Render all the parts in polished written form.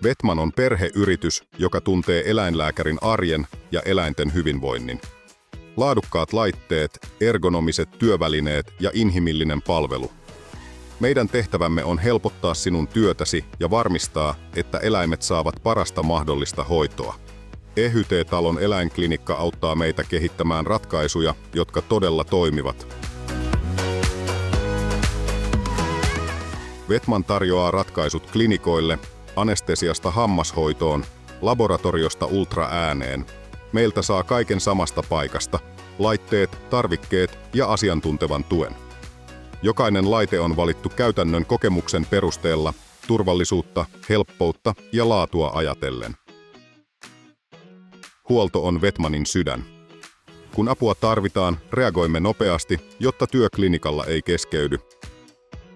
Vetman on perheyritys, joka tuntee eläinlääkärin arjen ja eläinten hyvinvoinnin. Laadukkaat laitteet, ergonomiset työvälineet ja inhimillinen palvelu. Meidän tehtävämme on helpottaa sinun työtäsi ja varmistaa, että eläimet saavat parasta mahdollista hoitoa. EHYT-talon eläinklinikka auttaa meitä kehittämään ratkaisuja, jotka todella toimivat. Vetman tarjoaa ratkaisut klinikoille, anestesiasta hammashoitoon, laboratoriosta ultraääneen. Meiltä saa kaiken samasta paikasta, laitteet, tarvikkeet ja asiantuntevan tuen. Jokainen laite on valittu käytännön kokemuksen perusteella, turvallisuutta, helppoutta ja laatua ajatellen. Huolto on Vetmanin sydän. Kun apua tarvitaan, reagoimme nopeasti, jotta työ klinikalla ei keskeydy.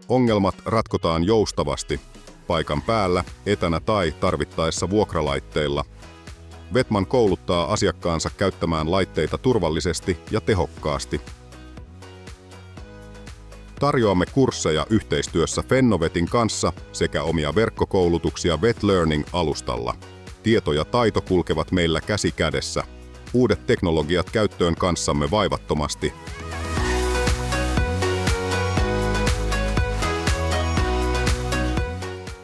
Ongelmat ratkotaan joustavasti, paikan päällä, etänä tai tarvittaessa vuokralaitteilla. Vetman kouluttaa asiakkaansa käyttämään laitteita turvallisesti ja tehokkaasti. Tarjoamme kursseja yhteistyössä Fennovetin kanssa sekä omia verkkokoulutuksia VetLearning-alustalla. Tieto ja taito kulkevat meillä käsi kädessä. Uudet teknologiat käyttöön kanssamme vaivattomasti.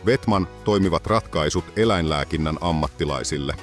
Vetman toimivat ratkaisut eläinlääkinnän ammattilaisille.